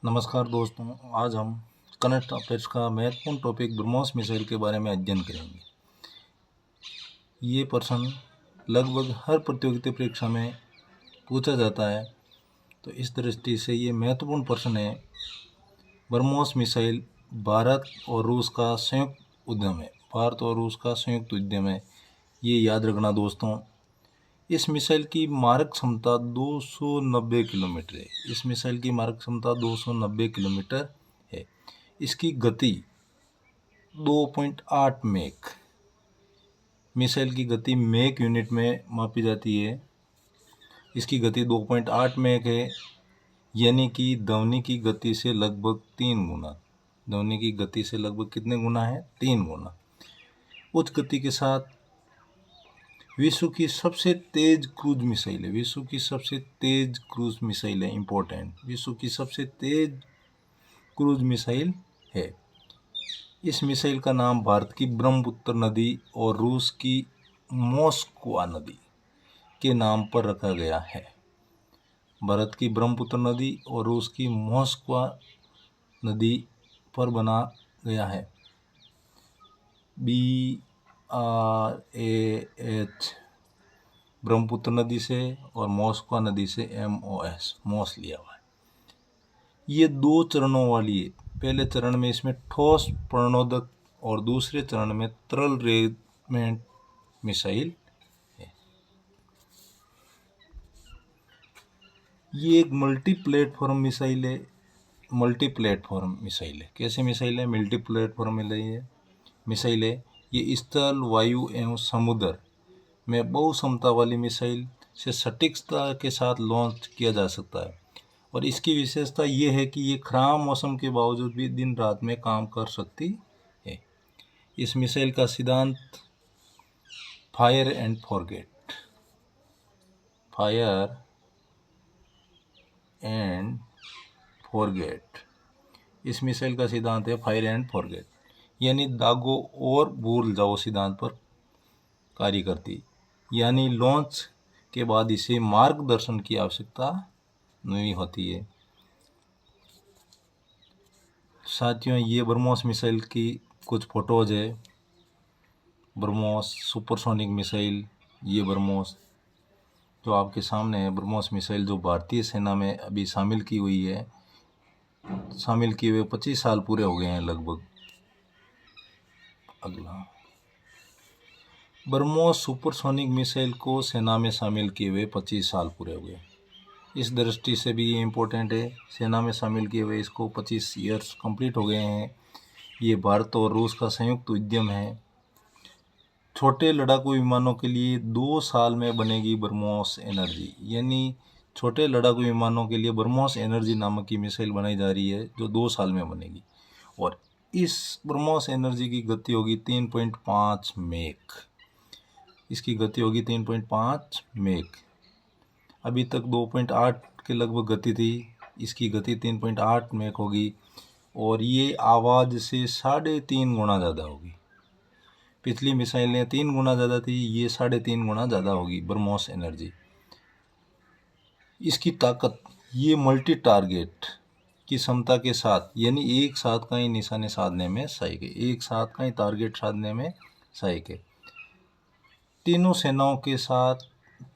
नमस्कार दोस्तों, आज हम करंट अफेयर्स का महत्वपूर्ण टॉपिक ब्रह्मोस मिसाइल के बारे में अध्ययन करेंगे। ये प्रश्न लगभग हर प्रतियोगिता परीक्षा में पूछा जाता है, तो इस दृष्टि से ये महत्वपूर्ण प्रश्न है। ब्रह्मोस मिसाइल भारत और रूस का संयुक्त उद्यम है। भारत और रूस का संयुक्त उद्यम है, ये याद रखना दोस्तों। इस मिसाइल की मारक क्षमता 290 किलोमीटर है। इस मिसाइल की मारक क्षमता 290 किलोमीटर है। इसकी गति 2.8 मैक। मिसाइल की गति मैक यूनिट में मापी जाती है। इसकी गति 2.8 मैक है, यानी कि ध्वनि की गति से लगभग 3 गुना। ध्वनि की गति से लगभग कितने गुना है? 3 गुना। उच्च गति के साथ विश्व की सबसे तेज क्रूज मिसाइल है। विश्व की सबसे तेज क्रूज मिसाइल है, इंपॉर्टेंट। विश्व की सबसे तेज क्रूज मिसाइल है। इस मिसाइल का नाम भारत की ब्रह्मपुत्र नदी और रूस की मोस्कवा नदी के नाम पर रखा गया है। भारत की ब्रह्मपुत्र नदी और रूस की मोस्कवा नदी पर बना गया है। BRAH ब्रह्मपुत्र नदी से और मोस्कवा नदी से MOS मोस लिया हुआ है। ये 2 चरणों वाली है। पहले चरण में इसमें ठोस प्रणोदक और दूसरे चरण में तरल रेगमेंट मिसाइल है। ये एक मल्टी प्लेटफॉर्म मिसाइल है। मल्टी प्लेटफॉर्म मिसाइल है। कैसे मिसाइल है? मल्टी प्लेटफॉर्म मिसाइल है। ये स्थल, वायु एवं समुद्र में बहुक्षमता वाली मिसाइल से सटीकता के साथ लॉन्च किया जा सकता है। और इसकी विशेषता ये है कि ये खराब मौसम के बावजूद भी दिन रात में काम कर सकती है। इस मिसाइल का सिद्धांत fire and forget. Fire and forget. इस मिसाइल का सिद्धांत है फायर एंड फॉरगेट, यानी दागो और भूल जाओ सिद्धांत पर कार्य करती। यानी लॉन्च के बाद इसे मार्गदर्शन की आवश्यकता नहीं होती है। साथियों, ये ब्रह्मोस मिसाइल की कुछ फोटोज है। ब्रह्मोस सुपरसोनिक मिसाइल, ये ब्रह्मोस जो आपके सामने है, ब्रह्मोस मिसाइल जो भारतीय सेना में अभी शामिल की हुई है। शामिल किए हुए 25 साल पूरे हो गए हैं लगभग। अगला, ब्रह्मोस सुपरसोनिक मिसाइल को सेना में शामिल किए हुए 25 साल पूरे हो गए। इस दृष्टि से भी ये इम्पोर्टेंट है। सेना में शामिल किए हुए इसको 25 ईयर्स कंप्लीट हो गए हैं। ये भारत और रूस का संयुक्त उद्यम है। छोटे लड़ाकू विमानों के लिए 2 साल में बनेगी ब्रह्मोस एनर्जी, यानी छोटे लड़ाकू विमानों के लिए ब्रह्मोस एनर्जी नामक की मिसाइल बनाई जा रही है, जो 2 साल में बनेगी। और इस ब्रह्मोस एनर्जी की गति होगी 3.5 मैक। इसकी गति होगी 3.5 मैक। अभी तक 2.8 के लगभग गति थी, इसकी गति 3.8 मैक होगी। और ये आवाज़ से 3.5 गुना ज़्यादा होगी। पिछली मिसाइलें 3 गुना ज़्यादा थी, ये 3.5 गुना ज़्यादा होगी ब्रह्मोस एनर्जी। इसकी ताकत, ये मल्टी टारगेट की क्षमता के साथ, यानी एक साथ कई निशाने साधने में सहायक है। एक साथ कई टारगेट साधने में सहायक है। तीनों सेनाओं के साथ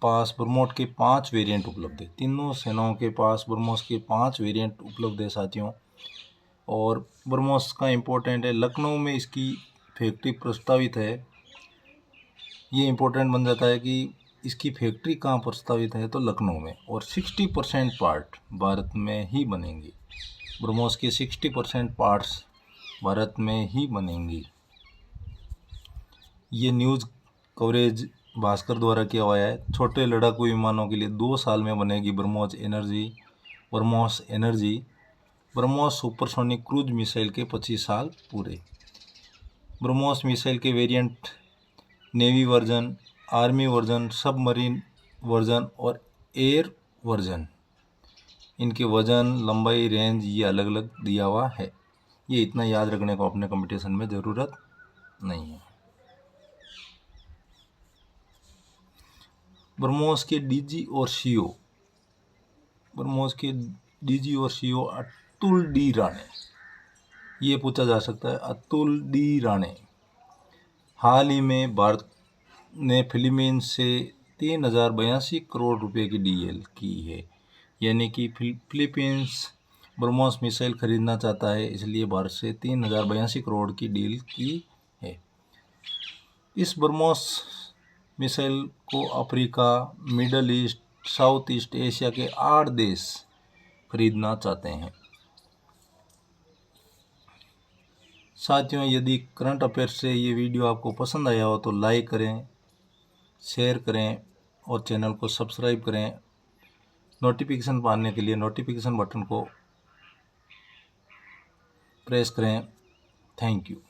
पास ब्रह्मोस के 5 वेरिएंट उपलब्ध है। तीनों सेनाओं के पास ब्रह्मोस के 5 वेरिएंट उपलब्ध है साथियों। और ब्रह्मोस का इम्पोर्टेंट है, लखनऊ में इसकी फैक्ट्री प्रस्तावित है। ये इम्पोर्टेंट बन जाता है कि इसकी फैक्ट्री कहाँ प्रस्तावित है, तो लखनऊ में। और 60% पार्ट भारत में ही बनेंगे। ब्रह्मोस के 60% पार्ट्स भारत में ही बनेंगी। ये न्यूज़ कवरेज भास्कर द्वारा किया हुआ है। छोटे लड़ाकू विमानों के लिए 2 साल में बनेगी BrahMos energy. BrahMos supersonic cruise missile के 25 साल पूरे। ब्रह्मोस मिसाइल के variant navy version, army version, submarine version और एयर वर्जन। इनके वजन, लंबाई, रेंज ये अलग अलग दिया हुआ है। ये इतना याद रखने को अपने कंपटीशन में ज़रूरत नहीं है। ब्रह्मोस के डीजी और सीओ। ब्रह्मोस के डीजी और सीओ अतुल डी राणे, ये पूछा जा सकता है, अतुल डी राणे। हाल ही में भारत ने फिलीपींस से 3082 करोड़ रुपए की डील की है, यानी कि फिलीपींस ब्रह्मोस मिसाइल खरीदना चाहता है, इसलिए भारत से 3082 करोड़ की डील की है। इस ब्रह्मोस मिसाइल को Africa, middle east, south east Asia के 8 देश खरीदना चाहते हैं। साथियों, यदि करंट अफेयर्स से ये वीडियो आपको पसंद आया हो तो लाइक करें, शेयर करें और चैनल को सब्सक्राइब करें। नोटिफिकेशन पाने के लिए नोटिफिकेशन बटन को प्रेस करें। Thank you.